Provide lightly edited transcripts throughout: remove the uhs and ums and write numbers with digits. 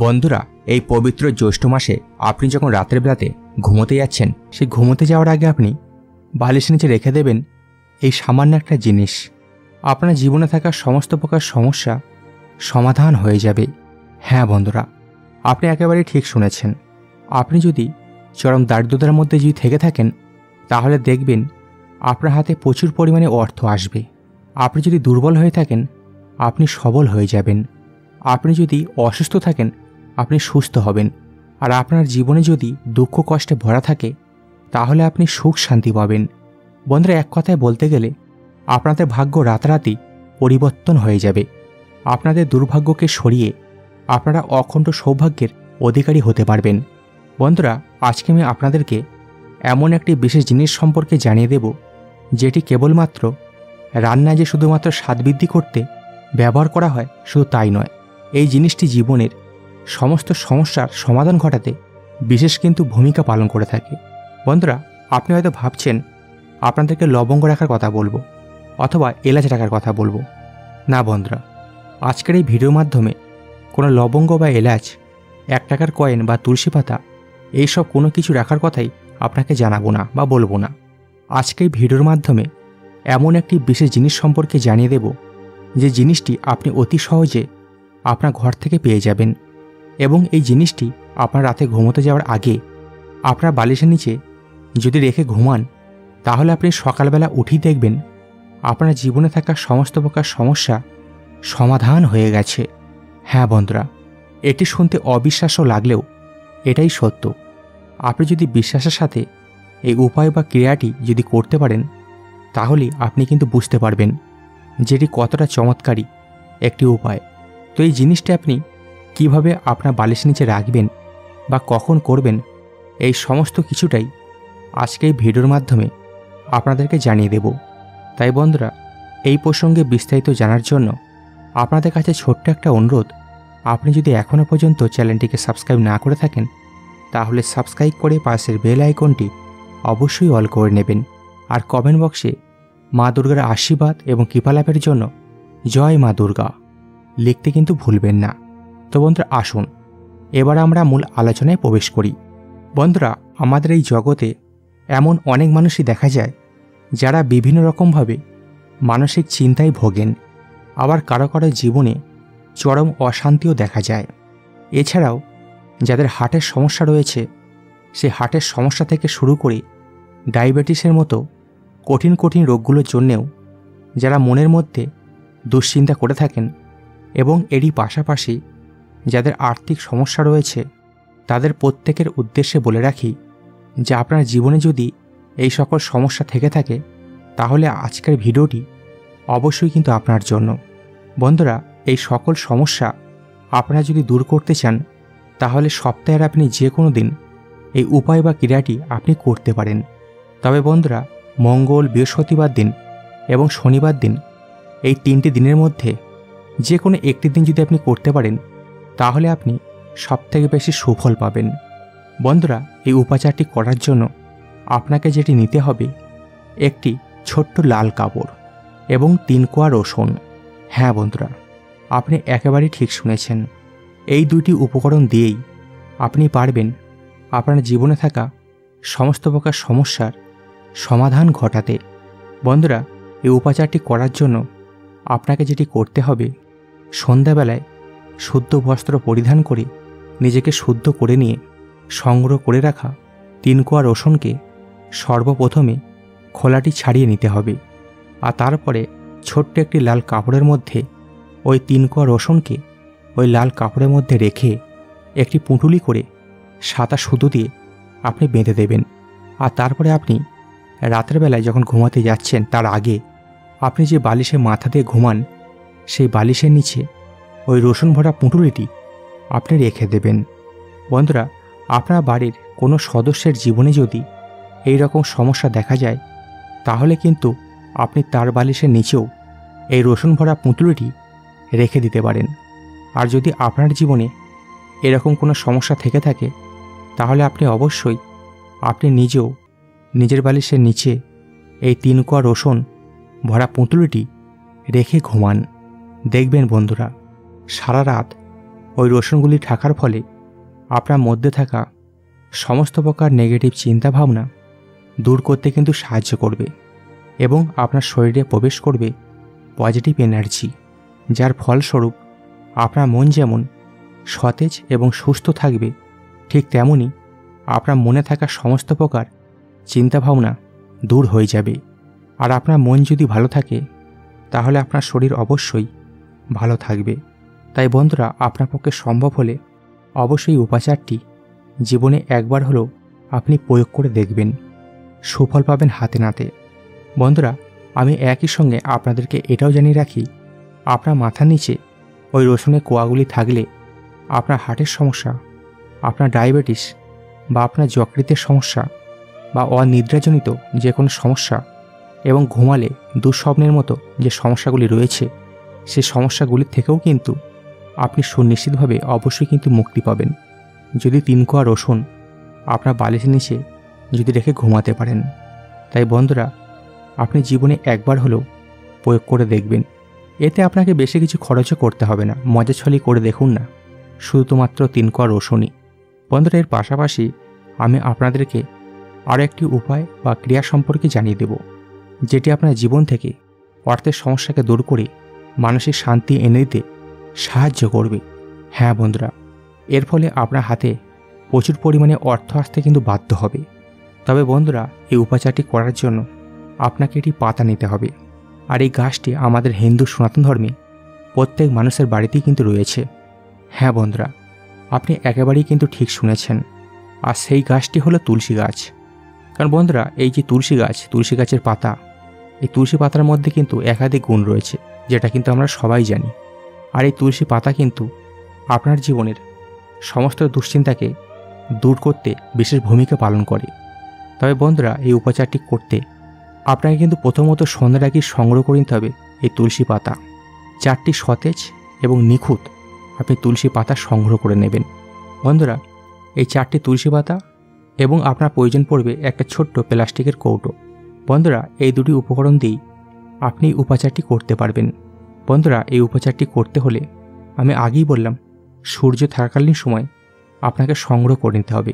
বন্ধুরা, এই পবিত্র জ্যৈষ্ঠ মাসে আপনি যখন রাতের বেলাতে ঘুমোতে যাচ্ছেন, সেই ঘুমোতে যাওয়ার আগে আপনি বালিশের নিচে রেখে দেবেন এই সামান্য একটা জিনিস। আপনার জীবনে থাকা সমস্ত প্রকার সমস্যা সমাধান হয়ে যাবে। হ্যাঁ বন্ধুরা, আপনি একেবারেই ঠিক শুনেছেন। আপনি যদি চরম দারিদ্রতার মধ্যে যদি থেকে থাকেন, তাহলে দেখবেন আপনার হাতে প্রচুর পরিমাণে অর্থ আসবে। আপনি যদি দুর্বল হয়ে থাকেন, আপনি সবল হয়ে যাবেন। আপনি যদি অসুস্থ থাকেন, আপনি সুস্থ হবেন। আর আপনার জীবনে যদি দুঃখ কষ্টে ভরা থাকে, তাহলে আপনি সুখ শান্তি পাবেন। বন্ধুরা, এক কথায় বলতে গেলে আপনাদের ভাগ্য রাতারাতি পরিবর্তন হয়ে যাবে। আপনাদের দুর্ভাগ্যকে সরিয়ে আপনারা অখণ্ড সৌভাগ্যের অধিকারী হতে পারবেন। বন্ধুরা, আজকে আমি আপনাদেরকে এমন একটি বিশেষ জিনিস সম্পর্কে জানিয়ে দেব, যেটি কেবলমাত্র রান্নায় যে শুধুমাত্র স্বাদ বৃদ্ধি করতে ব্যবহার করা হয়, শুধু তাই নয়, এই জিনিসটি জীবনের সমস্ত সমস্যার সমাধান ঘটাতে বিশেষ কিন্তু ভূমিকা পালন করে থাকে। বন্ধুরা, আপনি হয়তো ভাবছেন আপনাদেরকে লবঙ্গ রাখার কথা বলবো অথবা এলাচ রাখার কথা বলবো। না বন্ধুরা, আজকের এই ভিডিওর মাধ্যমে কোনো লবঙ্গ বা এলাচ, 1 টাকার কয়েন বা তুলসী পাতা এইসব কোনো কিছু রাখার কথাই আপনাকে জানাবো না বা বলবো না। আজকে এই ভিডিওর মাধ্যমে এমন একটি বিশেষ জিনিস সম্পর্কে জানিয়ে দেব, যে জিনিসটি আপনি অতি সহজে আপনার ঘর থেকে পেয়ে যাবেন। এবং এই জিনিসটি আপনার রাতে ঘুমোতে যাওয়ার আগে আপনার বালিশের নিচে যদি রেখে ঘুমান, তাহলে আপনি সকালবেলা উঠেই দেখবেন আপনার জীবনে থাকা সমস্ত প্রকার সমস্যা সমাধান হয়ে গেছে। হ্যাঁ বন্ধুরা, এটি শুনতে অবিশ্বাস্য লাগলেও এটাই সত্য। আপনি যদি বিশ্বাসের সাথে এই উপায় বা ক্রিয়াটি যদি করতে পারেন, তাহলেই আপনি কিন্তু বুঝতে পারবেন যেটি কতটা চমৎকারী একটি উপায়। তো এই জিনিসটি আপনি কিভাবে আপনার বালিশের নিচে রাখবেন বা কখন করবেন, এই সমস্ত কিছুটাই আজকে এই ভিডিওর মাধ্যমে আপনাদেরকে জানিয়ে দেব। তাই বন্ধুরা, এই প্রসঙ্গে বিস্তারিত জানার জন্য আপনাদের কাছে ছোট্ট একটা অনুরোধ, আপনি যদি এখনও পর্যন্ত চ্যানেলটিকে সাবস্ক্রাইব না করে থাকেন, তাহলে সাবস্ক্রাইব করে পাশের বেল আইকনটি অবশ্যই অল করে নেবেন। আর কমেন্ট বক্সে মা দুর্গার আশীর্বাদ এবং কৃপালাভের জন্য জয় মা দুর্গা লিখতে কিন্তু ভুলবেন না। তো বন্ধুরা, আসুন এবার আমরা মূল আলোচনায় প্রবেশ করি। বন্ধুরা, আমাদের এই জগতে এমন অনেক মানুষই দেখা যায় যারা বিভিন্ন রকমভাবে মানসিক চিন্তায় ভোগেন। আবার কারো কারো জীবনে চরম অশান্তিও দেখা যায়। এছাড়াও যাদের হার্টের সমস্যা রয়েছে, সে হার্টের সমস্যা থেকে শুরু করে ডায়াবেটিসের মতো কঠিন কঠিন রোগগুলোর জন্যেও যারা মনের মধ্যে দুশ্চিন্তা করে থাকেন, এবং এরই পাশাপাশি যাদের আর্থিক সমস্যা রয়েছে, তাদের প্রত্যেকের উদ্দেশ্যে বলে রাখি যে আপনার জীবনে যদি এই সকল সমস্যা থেকে থাকে, তাহলে আজকের ভিডিওটি অবশ্যই কিন্তু আপনার জন্য। বন্ধুরা, এই সকল সমস্যা আপনারা যদি দূর করতে চান, তাহলে সপ্তাহের আপনি যে কোনো দিন এই উপায় বা ক্রিয়াটি আপনি করতে পারেন। তবে বন্ধুরা, মঙ্গল, বৃহস্পতিবার দিন এবং শনিবার দিন, এই 3টি দিনের মধ্যে যে কোনো একটি দিন যদি আপনি করতে পারেন, তাহলে আপনি সবথেকে বেশি সুফল পাবেন। বন্ধুরা, এই উপাচারটি করার জন্য আপনাকে যেটি নিতে হবে, একটি ছোট্ট লাল কাপড় এবং 3 কোয়া রসুন। হ্যাঁ বন্ধুরা, আপনি একেবারেই ঠিক শুনেছেন। এই 2টি উপকরণ দিয়েই আপনি পারবেন আপনার জীবনে থাকা সমস্ত প্রকার সমস্যার সমাধান ঘটাতে। বন্ধুরা, এই উপাচারটি করার জন্য আপনাকে যেটি করতে হবে, সন্ধ্যাবেলায় শুদ্ধ বস্ত্র পরিধান করে নিজেকে শুদ্ধ করে নিয়ে সংগ্রহ করে রাখা 3 কোয়া রসুনকে সর্বপ্রথমে খোলাটি ছাড়িয়ে নিতে হবে। আর তারপরে ছোট্ট একটি লাল কাপড়ের মধ্যে ওই 3 কোয়া রসুনকে ওই লাল কাপড়ের মধ্যে রেখে একটি পুঁটুলি করে সাদা সুতো দিয়ে আপনি বেঁধে দেবেন। আর তারপরে আপনি রাতের বেলায় যখন ঘুমাতে যাচ্ছেন, তার আগে আপনি যে বালিশে মাথা দিয়ে ঘুমান, সেই বালিশের নিচে ওই রসুন ভরা পুঁটুলিটি আপনি রেখে দেবেন। বন্ধুরা, আপনার বাড়ির কোনো সদস্যের জীবনে যদি এই রকম সমস্যা দেখা যায়, তাহলে কিন্তু আপনি তার বালিশের নিচেও এই রসুন ভরা পুঁটুলিটি রেখে দিতে পারেন। আর যদি আপনার জীবনে এরকম কোনো সমস্যা থেকে থাকে, তাহলে আপনি অবশ্যই আপনি নিজেও নিজের বালিশের নিচে এই 3 কোয়া রসুন ভরা পুঁটুলিটি রেখে ঘুমান। দেখবেন বন্ধুরা, সারা রাত ওই রসুনগুলি থাকার ফলে আপনার মধ্যে থাকা সমস্ত প্রকার নেগেটিভ চিন্তাভাবনা দূর করতে কিন্তু সাহায্য করবে এবং আপনার শরীরে প্রবেশ করবে পজিটিভ এনার্জি, যার ফলস্বরূপ আপনার মন যেমন সতেজ এবং সুস্থ থাকবে, ঠিক তেমনি আপনার মনে থাকা সমস্ত প্রকার চিন্তাভাবনা দূর হয়ে যাবে। আর আপনার মন যদি ভালো থাকে তাহলে আপনার শরীর অবশ্যই ভালো থাকবে। তাই বন্ধুরা, আপনার পক্ষে সম্ভব হলে অবশ্যই উপাচারটি জীবনে একবার হলেও আপনি প্রয়োগ করে দেখবেন, সুফল পাবেন হাতে নাতে। বন্ধুরা, আমি একই সঙ্গে আপনাদেরকে এটাও জানিয়ে রাখি, আপনার মাথার নিচে ওই রসুনের কোয়াগুলি থাকলে আপনার হার্টের সমস্যা, আপনার ডায়াবেটিস বা আপনার যকৃতের সমস্যা বা অনিদ্রাজনিত যে কোনো সমস্যা এবং ঘুমালে দুঃস্বপ্নের মতো যে সমস্যাগুলি রয়েছে, সেই সমস্যাগুলির থেকেও কিন্তু আপনি সুনিশ্চিতভাবে অবশ্যই কিন্তু মুক্তি পাবেন যদি 3 কোয়া রসুন আপনার বালিশের নিচে যদি রেখে ঘুমাতে পারেন। তাই বন্ধুরা, আপনি জীবনে একবার হলেও প্রয়োগ করে দেখবেন। এতে আপনাকে বেশি কিছু খরচও করতে হবে না, মজা ছলি করে দেখুন না, শুধুমাত্র 3 কোয়া রসুনই। বন্ধুরা, এর পাশাপাশি আমি আপনাদেরকে আরও একটি উপায় বা ক্রিয়া সম্পর্কে জানিয়ে দেব, যেটি আপনার জীবন থেকে অর্থের সমস্যাকে দূর করে মানসিক শান্তি এনে দিতে সাহায্য করবে। হ্যাঁ বন্ধুরা, এর ফলে আপনার হাতে প্রচুর পরিমাণে অর্থ আসতে কিন্তু বাধ্য হবে। তবে বন্ধুরা, এই উপাচারটি করার জন্য আপনাকে এটি পাতা নিতে হবে। আর এই গাছটি আমাদের হিন্দু সনাতন ধর্মে প্রত্যেক মানুষের বাড়িতেই কিন্তু রয়েছে। হ্যাঁ বন্ধুরা, আপনি একেবারেই কিন্তু ঠিক শুনেছেন। আর সেই গাছটি হলো তুলসী গাছ। কারণ বন্ধুরা, এই যে তুলসী গাছের পাতা, এই তুলসী পাতার মধ্যে কিন্তু একাধিক গুণ রয়েছে, যেটা কিন্তু আমরা সবাই জানি। আর এই তুলসী পাতা কিন্তু আপনার জীবনের সমস্ত দুশ্চিন্তাকে দূর করতে বিশেষ ভূমিকা পালন করে। তবে বন্ধুরা, এই উপাচারটি করতে আপনাকে কিন্তু প্রথমত সন্ধ্যার আগে সংগ্রহ করে নিতে হবে এই তুলসী পাতা। 4টি সতেজ এবং নিখুঁত আপনি তুলসী পাতা সংগ্রহ করে নেবেন। বন্ধুরা, এই 4টি তুলসী পাতা এবং আপনার প্রয়োজন পড়বে একটা ছোট্ট প্লাস্টিকের কৌটো। বন্ধুরা, এই দুটি উপকরণ দিয়েই আপনি উপাচারটি করতে পারবেন। বন্ধুরা, এই উপাচারটি করতে হলে আমি আগেই বললাম, সূর্য থাকাকালীন সময় আপনাকে সংগ্রহ করে নিতে হবে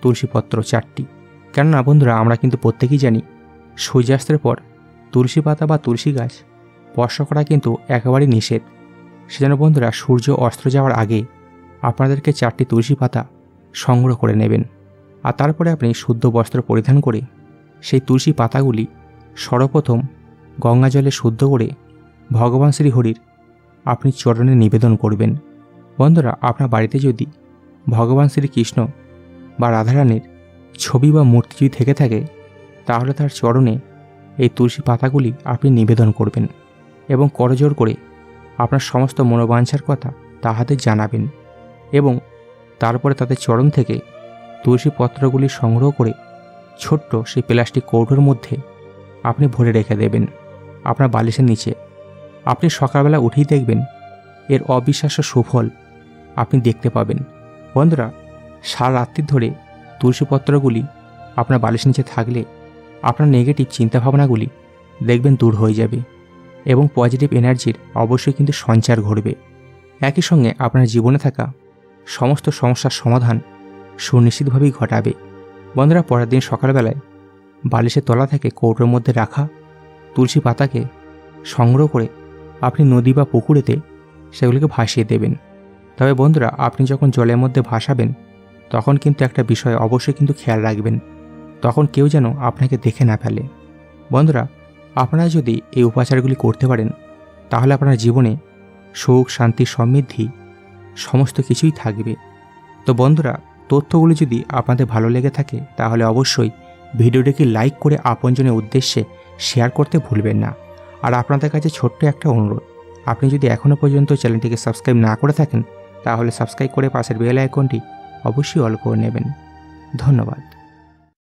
তুলসীপত্র 4টি। কেননা বন্ধুরা, আমরা কিন্তু প্রত্যেকেই জানি সূর্যাস্তের পর তুলসী পাতা বা তুলসী গাছ স্পর্শ করা কিন্তু একেবারেই নিষেধ। সেজন্য বন্ধুরা, সূর্য অস্ত যাওয়ার আগে আপনাদেরকে 4টি তুলসী পাতা সংগ্রহ করে নেবেন। আর তারপরে আপনি শুদ্ধ বস্ত্র পরিধান করে সেই তুলসী পাতাগুলি সর্বপ্রথম গঙ্গা জলে শুদ্ধ করে ভগবান শ্রীহরির আপনি চরণে নিবেদন করবেন। বন্ধুরা, আপনার বাড়িতে যদি ভগবান শ্রীকৃষ্ণ বা রাধারানীর ছবি বা মূর্তি যদি থেকে থাকে, তাহলে তার চরণে এই তুলসী পাতাগুলি আপনি নিবেদন করবেন এবং করজোড় করে আপনার সমস্ত মনোবাঞ্ছার কথা তাহাদের জানাবেন এবং তারপরে তাদের চরণ থেকে তুলসী পত্রগুলি সংগ্রহ করে ছোট্ট সেই প্লাস্টিক কৌটোর মধ্যে আপনি ভরে রেখে দেবেন আপনার বালিশের নিচে। আপনি সকালবেলা উঠেই দেখবেন এর অবিশ্বাস্য সুফল আপনি দেখতে পাবেন। বন্ধুরা, সারা রাত্রি ধরে তুলসীপত্রগুলি আপনার বালিশের নিচে থাকলে আপনার নেগেটিভ চিন্তাভাবনাগুলি দেখবেন দূর হয়ে যাবে এবং পজিটিভ এনার্জির অবশ্যই কিন্তু সঞ্চার ঘটবে। একই সঙ্গে আপনার জীবনে থাকা সমস্ত সমস্যার সমাধান সুনিশ্চিতভাবেই ঘটাবে। বন্ধুরা, পরের দিন সকালবেলায় বালিশের তলা থেকে কৌটোর মধ্যে রাখা তুলসী পাতাকে সংগ্রহ করে আপনি নদী বা পুকুরেতে সেগুলিকে ভাসিয়ে দেবেন। তবে বন্ধুরা, আপনি যখন জলের মধ্যে ভাসাবেন তখন কিন্তু একটা বিষয় অবশ্যই কিন্তু খেয়াল রাখবেন, তখন কেউ যেন আপনাকে দেখে না ফেলে। বন্ধুরা, আপনারা যদি এই উপাচারগুলি করতে পারেন তাহলে আপনার জীবনে সুখ, শান্তি, সমৃদ্ধি সমস্ত কিছুই থাকবে। তো বন্ধুরা, তথ্যগুলি যদি আপনাদের ভালো লেগে থাকে তাহলে অবশ্যই ভিডিওটিকে লাইক করে আপনজনের উদ্দেশ্যে শেয়ার করতে ভুলবেন না। আর আপনাদের কাছে ছোট্ট একটা অনুরোধ, আপনি যদি এখনও পর্যন্ত চ্যানেলটিকে সাবস্ক্রাইব না করে থাকেন তাহলে সাবস্ক্রাইব করে পাশের বেল আইকনটি অবশ্যই অল করে নেবেন। ধন্যবাদ।